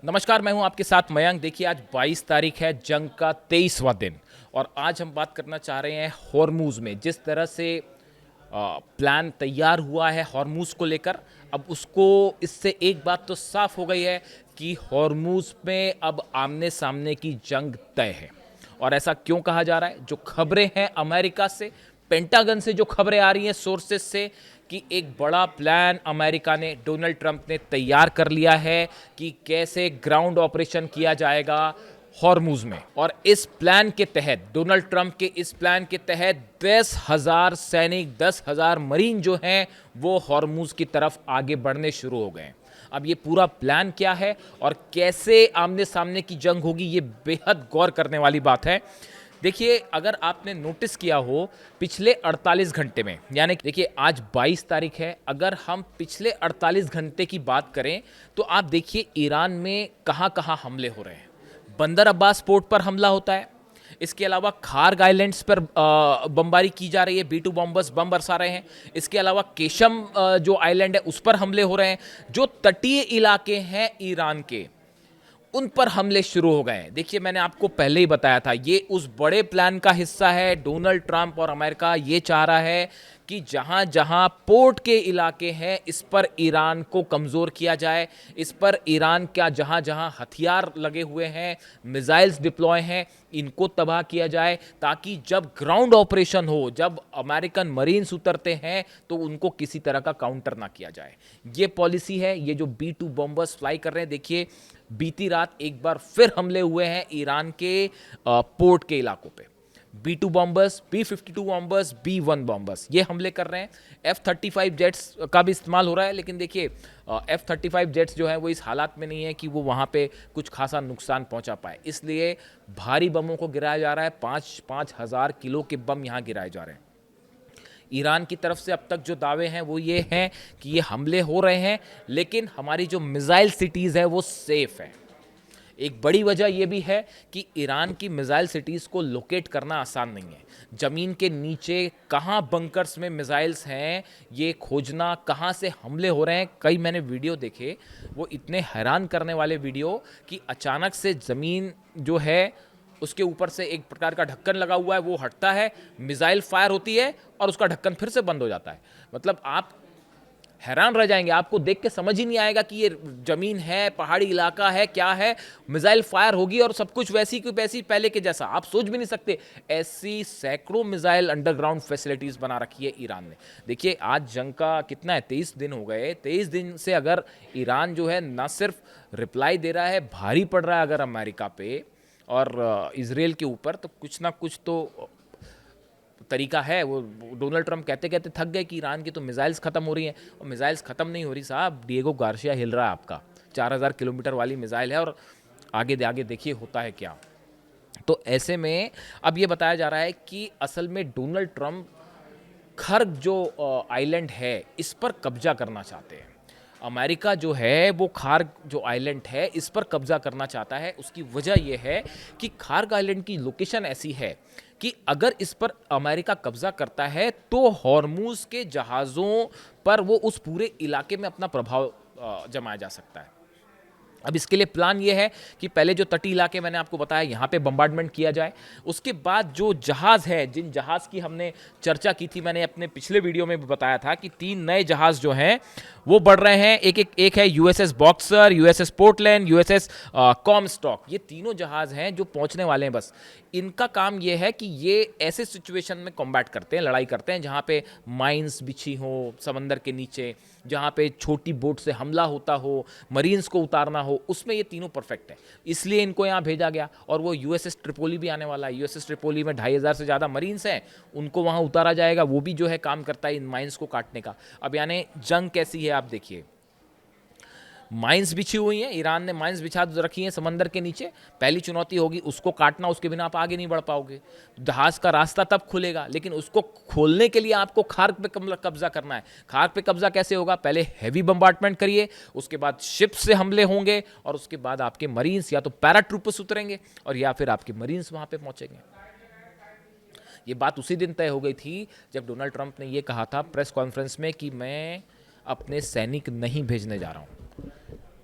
नमस्कार, मैं हूं आपके साथ मयंक। देखिए, आज 22 तारीख है, जंग का 23वां दिन। और आज हम बात करना चाह रहे हैं हॉर्मूज़ में जिस तरह से प्लान तैयार हुआ है हॉर्मूज़ को लेकर। अब उसको इससे एक बात तो साफ हो गई है कि हॉर्मूज़ में अब आमने सामने की जंग तय है। और ऐसा क्यों कहा जा रहा है? जो खबरें हैं अमेरिका से, पेंटागन से जो खबरें आ रही हैं सोर्सेस से, कि एक बड़ा प्लान अमेरिका ने, डोनाल्ड ट्रंप ने तैयार कर लिया है कि कैसे ग्राउंड ऑपरेशन किया जाएगा हॉर्मूज में। और इस प्लान के तहत, डोनाल्ड ट्रंप के इस प्लान के तहत 10,000 सैनिक, 10,000 मरीन जो हैं वो हॉर्मूज की तरफ आगे बढ़ने शुरू हो गए हैं। अब ये पूरा प्लान क्या है और कैसे आमने सामने की जंग होगी, ये बेहद गौर करने वाली बात है। देखिए, अगर आपने नोटिस किया हो पिछले 48 घंटे में, यानी देखिए आज 22 तारीख है, अगर हम पिछले 48 घंटे की बात करें तो आप देखिए ईरान में कहाँ कहाँ हमले हो रहे हैं। बंदर अब्बास पोर्ट पर हमला होता है। इसके अलावा खार्ग आइलैंड्स पर बमबारी की जा रही है, B2 बॉम्बर्स बम बरसा रहे हैं। इसके अलावा केशम जो आइलैंड है उस पर हमले हो रहे हैं। जो तटीय इलाके हैं ईरान के, उन पर हमले शुरू हो गए हैं। देखिए, मैंने आपको पहले ही बताया था, ये उस बड़े प्लान का हिस्सा है। डोनाल्ड ट्रंप और अमेरिका ये चाह रहा है कि जहां जहां पोर्ट के इलाके हैं इस पर ईरान को कमज़ोर किया जाए। इस पर ईरान का जहां जहां हथियार लगे हुए हैं, मिसाइल्स डिप्लॉय हैं, इनको तबाह किया जाए, ताकि जब ग्राउंड ऑपरेशन हो, जब अमेरिकन मरीन्स उतरते हैं तो उनको किसी तरह का काउंटर ना किया जाए। ये पॉलिसी है। ये जो B2 बॉम्बर्स फ्लाई कर रहे हैं, देखिए बीती रात एक बार फिर हमले हुए हैं ईरान के पोर्ट के इलाकों पे। B2 bombers, B-52 bombers, B-1 bombers ये हमले कर रहे हैं। F-35 जेट्स का भी इस्तेमाल हो रहा है, लेकिन देखिए F-35 जेट्स जो है वो इस हालात में नहीं है कि वो वहाँ पे कुछ खासा नुकसान पहुँचा पाए, इसलिए भारी बमों को गिराया जा रहा है। 5-5 हज़ार किलो के बम यहाँ गिराए जा रहे हैं। ईरान की तरफ से अब तक जो दावे हैं वो ये हैं कि ये हमले हो रहे हैं, लेकिन हमारी जो मिसाइल सिटीज़ है वो सेफ़ है। एक बड़ी वजह यह भी है कि ईरान की मिसाइल सिटीज़ को लोकेट करना आसान नहीं है। ज़मीन के नीचे कहाँ बंकर्स में मिसाइल्स हैं ये खोजना, कहाँ से हमले हो रहे हैं। कई मैंने वीडियो देखे, वो इतने हैरान करने वाले वीडियो कि अचानक से ज़मीन जो है उसके ऊपर से एक प्रकार का ढक्कन लगा हुआ है, वो हटता है, मिसाइल फायर होती है और उसका ढक्कन फिर से बंद हो जाता है। मतलब आप हैरान रह जाएंगे, आपको देख के समझ ही नहीं आएगा कि ये ज़मीन है, पहाड़ी इलाका है, क्या है। मिसाइल फायर होगी और सब कुछ वैसी की वैसी पहले के जैसा, आप सोच भी नहीं सकते। ऐसी सैकड़ों मिसाइल अंडरग्राउंड फैसिलिटीज़ बना रखी है ईरान ने। देखिए, आज जंग का कितना है, 23 दिन हो गए। 23 दिन से अगर ईरान जो है ना सिर्फ रिप्लाई दे रहा है, भारी पड़ रहा है अगर अमेरिका पे और इजराइल के ऊपर, तो कुछ ना कुछ तो तरीका है। वो डोनाल्ड ट्रंप कहते कहते थक गए कि ईरान की तो मिसाइल्स ख़त्म हो रही हैं, और मिसाइल्स ख़त्म नहीं हो रही साहब। डिएगो गार्सिया हिल रहा है आपका, 4,000 किलोमीटर वाली मिसाइल है, और आगे आगे देखिए होता है क्या। तो ऐसे में अब ये बताया जा रहा है कि असल में डोनाल्ड ट्रंप खर्ग जो आइलैंड है इस पर कब्जा करना चाहते हैं। अमेरिका जो है वो खार्ग जो आइलैंड है इस पर कब्जा करना चाहता है। उसकी वजह यह है कि खार्ग आइलैंड की लोकेशन ऐसी है कि अगर इस पर अमेरिका कब्जा करता है तो हॉर्मूज के जहाज़ों पर वो उस पूरे इलाके में अपना प्रभाव जमाया जा सकता है। अब इसके लिए प्लान ये है कि पहले जो तटीय इलाके मैंने आपको बताया यहाँ पे बम्बार्डमेंट किया जाए। उसके बाद जो जहाज़ है, जिन जहाज़ की हमने चर्चा की थी, मैंने अपने पिछले वीडियो में भी बताया था कि 3 नए जहाज़ जो हैं वो बढ़ रहे हैं। एक है USS boxer, USS Portland, USS कॉमस्टॉक। ये तीनों जहाज़ हैं जो पहुँचने वाले हैं। बस इनका काम ये है कि ये ऐसे सिचुएशन में कॉम्बैट करते हैं, लड़ाई करते हैं, जहाँ पे माइंस बिछी हो समंदर के नीचे, जहाँ पे छोटी बोट से हमला होता हो, मरीन्स को उतारना हो, उसमें ये तीनों परफेक्ट है। इसलिए इनको यहाँ भेजा गया। और वो USS ट्रिपोली भी आने वाला है। USS ट्रिपोली में 2,500 से ज़्यादा मरीन्स हैं, उनको वहाँ उतारा जाएगा। वो भी जो है काम करता है इन माइंस को काटने का। अब यानी जंग कैसी है आप देखिए, माइंस बिछी हुई हैं, ईरान ने माइंस बिछा रखी हैं समंदर के नीचे। पहली चुनौती होगी उसको काटना, उसके बिना आप आगे नहीं बढ़ पाओगे। जहाज़ का रास्ता तब खुलेगा, लेकिन उसको खोलने के लिए आपको खार्ग पे कब्जा करना है। खार्ग पे कब्जा कैसे होगा? पहले हैवी बम्बार्टमेंट करिए, उसके बाद शिप से हमले होंगे, और उसके बाद आपके मरीन्स या तो पैराट्रूपर्स उतरेंगे और या फिर आपके मरीन्स वहाँ पे पहुँचेंगे। ये बात उसी दिन तय हो गई थी जब डोनाल्ड ट्रंप ने ये कहा था प्रेस कॉन्फ्रेंस में कि मैं अपने सैनिक नहीं भेजने जा रहा हूँ।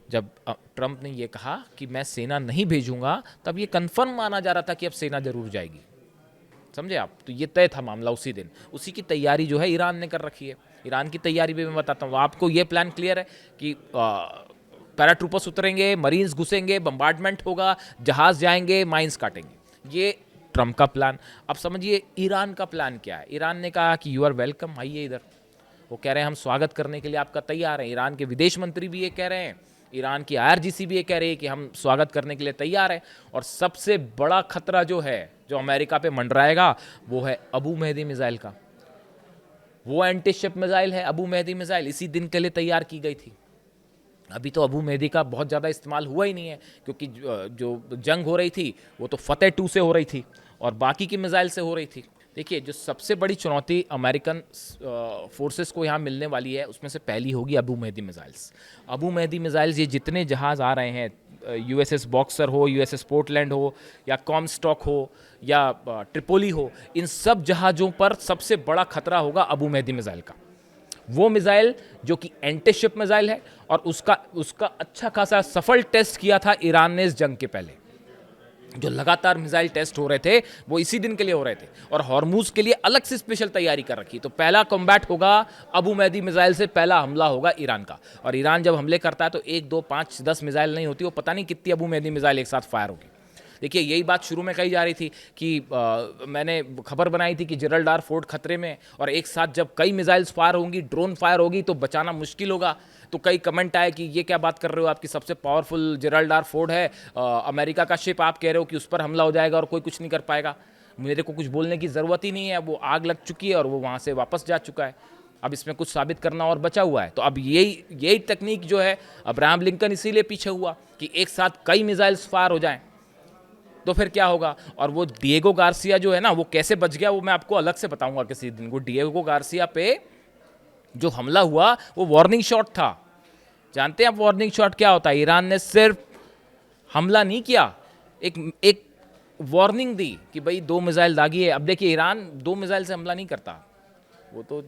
जब ट्रंप ने ये कहा कि मैं सेना नहीं भेजूंगा, तब ये कंफर्म माना जा रहा था कि अब सेना जरूर जाएगी। समझे आप? तो ये तय था मामला उसी दिन। उसी की तैयारी जो है ईरान ने कर रखी है। ईरान की तैयारी भी मैं बताता हूँ आपको। ये प्लान क्लियर है कि पैराट्रूपर्स उतरेंगे, मरीन्स घुसेंगे, बम्बार्डमेंट होगा, जहाज जाएंगे, माइंस काटेंगे। ये ट्रंप का प्लान। अब समझिए ईरान का प्लान क्या है। ईरान ने कहा कि यू आर वेलकम, आइए इधर। वो कह रहे हैं हम स्वागत करने के लिए आपका तैयार हैं। ईरान के विदेश मंत्री भी ये कह रहे हैं, ईरान की आईआरजीसी भी ये कह रही है कि हम स्वागत करने के लिए तैयार हैं। और सबसे बड़ा खतरा जो है, जो अमेरिका पे मंडराएगा, वो है अबू मेहदी मिसाइल का। वो एंटी शिप मिसाइल है अबू मेहदी मिसाइल, इसी दिन के लिए तैयार की गई थी। अभी तो अबू मेहदी का बहुत ज़्यादा इस्तेमाल हुआ ही नहीं है, क्योंकि जो जंग हो रही थी वो तो फतेह 2 से हो रही थी और बाकी की मिसाइल से हो रही थी। देखिए, जो सबसे बड़ी चुनौती अमेरिकन फोर्सेस को यहाँ मिलने वाली है, उसमें से पहली होगी अबू मेहदी मिसाइल्स। अबू मेहदी मिसाइल्स, ये जितने जहाज़ आ रहे हैं, यूएसएस बॉक्सर हो, यूएसएस पोर्टलैंड हो, या कॉमस्टॉक हो, या ट्रिपोली हो, इन सब जहाज़ों पर सबसे बड़ा खतरा होगा अबू मेहदी मिसाइल का। वो मिसाइल जो कि एंटी शिप मिसाइल है, और उसका अच्छा खासा सफल टेस्ट किया था ईरान ने इस जंग के पहले। जो लगातार मिसाइल टेस्ट हो रहे थे वो इसी दिन के लिए हो रहे थे, और हॉर्मूज के लिए अलग से स्पेशल तैयारी कर रखी। तो पहला कॉम्बैट होगा अबू मेहदी मिसाइल से, पहला हमला होगा ईरान का। और ईरान जब हमले करता है तो 1, 2, 5, 10 मिसाइल नहीं होती, वो पता नहीं कितनी अबू मेहदी मिसाइल एक साथ फायर होगी। देखिए, यही बात शुरू में कही जा रही थी कि मैंने खबर बनाई थी कि जिब्राल्टार फोर्ट खतरे में, और एक साथ जब कई मिसाइल्स फायर होंगी, ड्रोन फायर होगी, तो बचाना मुश्किल होगा। तो कई कमेंट आए कि ये क्या बात कर रहे हो, आपकी सबसे पावरफुल जिब्राल्टार फोर्ट है, अमेरिका का शिप, आप कह रहे हो कि उस पर हमला हो जाएगा और कोई कुछ नहीं कर पाएगा। मेरे को कुछ बोलने की ज़रूरत ही नहीं है, वो आग लग चुकी है और वो वहाँ से वापस जा चुका है। अब इसमें कुछ साबित करना और बचा हुआ है। तो अब यही टेक्निक जो है, अब्राहम लिंकन इसीलिए पीछे हुआ कि एक साथ कई मिसाइल्स फायर हो जाएं, तो फिर क्या होगा। और वो डिएगो गार्सिया जो है ना, वो कैसे बच गया, वो मैं आपको अलग से बताऊंगा किसी दिन। वो डिएगो गार्सिया पे जो हमला हुआ, वो वार्निंग शॉट था। जानते हैं आप वार्निंग शॉट क्या होता है? ईरान ने सिर्फ हमला नहीं किया, एक वार्निंग दी कि भाई 2 मिसाइल दागी है। अब देखिए, ईरान 2 मिसाइल से हमला नहीं करता, वो तो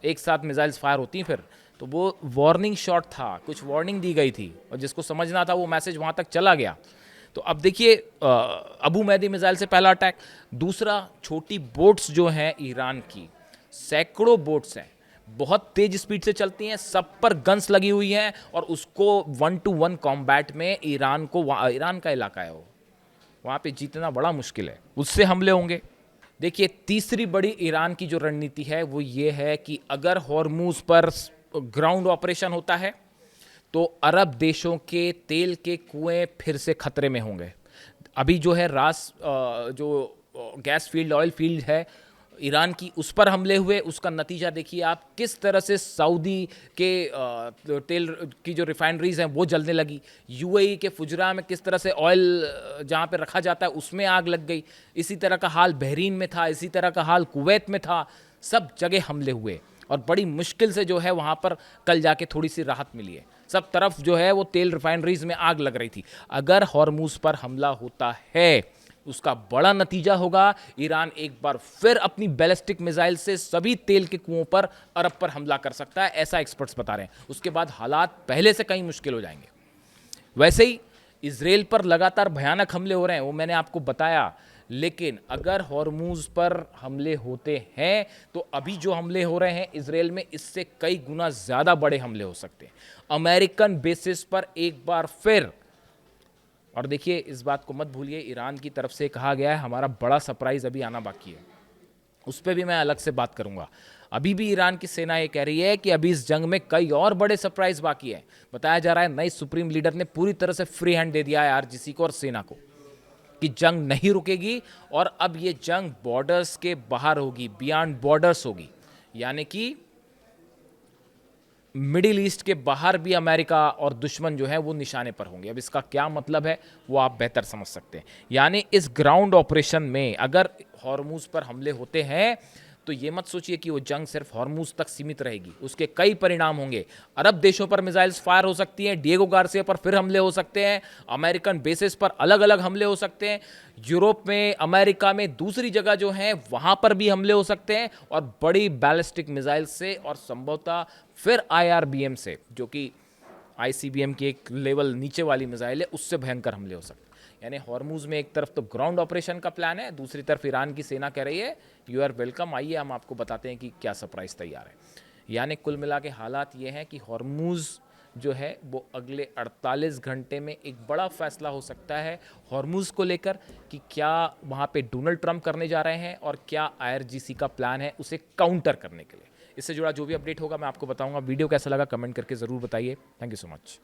एक साथ मिसाइल्स फायर होती हैं फिर। तो वो वार्निंग शॉट था, कुछ वार्निंग दी गई थी, और जिसको समझना था वो मैसेज वहाँ तक चला गया। तो अब देखिए, अबू मेहदी मिसाइल से पहला अटैक। दूसरा, छोटी बोट्स जो हैं ईरान की, सैकड़ों बोट्स हैं, बहुत तेज स्पीड से चलती हैं, सब पर गन्स लगी हुई हैं, और उसको 1 to 1 कॉम्बैट में ईरान का इलाका है वो, वहाँ पे जीतना बड़ा मुश्किल है, उससे हमले होंगे। देखिए, तीसरी बड़ी ईरान की जो रणनीति है वो ये है कि अगर हॉर्मूज पर ग्राउंड ऑपरेशन होता है तो अरब देशों के तेल के कुएं फिर से खतरे में होंगे। अभी जो है जो गैस फील्ड, ऑयल फील्ड है ईरान की, उस पर हमले हुए, उसका नतीजा देखिए आप, किस तरह से सऊदी के तेल की जो रिफाइनरीज हैं वो जलने लगी। यूएई के फुजरा में किस तरह से ऑयल जहाँ पे रखा जाता है उसमें आग लग गई। इसी तरह का हाल बहरीन में था, इसी तरह का हाल कुवैत में था। सब जगह हमले हुए, और बड़ी मुश्किल से जो है वहाँ पर कल जाके थोड़ी सी राहत मिली है। सब तरफ जो है वो तेल रिफाइनरीज में आग लग रही थी। अगर हॉर्मूज पर हमला होता है, उसका बड़ा नतीजा होगा, ईरान एक बार फिर अपनी बैलिस्टिक मिसाइल से सभी तेल के कुओं पर, अरब पर हमला कर सकता है, ऐसा एक्सपर्ट्स बता रहे हैं। उसके बाद हालात पहले से कहीं मुश्किल हो जाएंगे। वैसे ही इजराइल पर लगातार भयानक हमले हो रहे हैं, वो मैंने आपको बताया। लेकिन अगर हॉर्मूज पर हमले होते हैं तो अभी जो हमले हो रहे हैं इजराइल में, इससे कई गुना ज़्यादा बड़े हमले हो सकते हैं अमेरिकन बेसिस पर एक बार फिर। और देखिए, इस बात को मत भूलिए, ईरान की तरफ से कहा गया है हमारा बड़ा सरप्राइज अभी आना बाकी है, उस पर भी मैं अलग से बात करूंगा। अभी भी ईरान की सेना ये कह रही है कि अभी इस जंग में कई और बड़े सरप्राइज बाकी है। बताया जा रहा है नए सुप्रीम लीडर ने पूरी तरह से फ्री हैंड दे दिया है आरजीसी को और सेना को कि जंग नहीं रुकेगी, और अब ये जंग बॉर्डर्स के बाहर होगी, बियॉन्ड बॉर्डर्स होगी, यानी कि मिडिल ईस्ट के बाहर भी अमेरिका और दुश्मन जो है वो निशाने पर होंगे। अब इसका क्या मतलब है वो आप बेहतर समझ सकते हैं। यानी इस ग्राउंड ऑपरेशन में अगर हॉर्मूज पर हमले होते हैं तो ये मत सोचिए कि वो जंग सिर्फ हॉर्मूज तक सीमित रहेगी, उसके कई परिणाम होंगे। अरब देशों पर मिसाइल्स फायर हो सकती हैं, डिएगो गार्सिया पर फिर हमले हो सकते हैं, अमेरिकन बेसिस पर अलग अलग हमले हो सकते हैं, यूरोप में, अमेरिका में दूसरी जगह जो है वहां पर भी हमले हो सकते हैं, और बड़ी बैलिस्टिक मिसाइल से, और संभवतः फिर आईआरबीएम से, जो कि आईसीबीएम की एक लेवल नीचे वाली मिसाइल है, उससे भयंकर हमले हो सकते हैं। यानी हॉर्मूज में एक तरफ तो ग्राउंड ऑपरेशन का प्लान है, दूसरी तरफ ईरान की सेना कह रही है यू आर वेलकम, आइए हम आपको बताते हैं कि क्या सरप्राइज़ तैयार है। यानी कुल मिला के हालात ये हैं कि हॉर्मूज़ जो है वो अगले 48 घंटे में एक बड़ा फैसला हो सकता है हॉर्मूज़ को लेकर कि क्या वहाँ पे डोनाल्ड ट्रंप करने जा रहे हैं और क्या आईआरजीसी का प्लान है उसे काउंटर करने के लिए। इससे जुड़ा जो भी अपडेट होगा मैं आपको बताऊंगा। वीडियो कैसा लगा कमेंट करके ज़रूर बताइए। Thank you so much.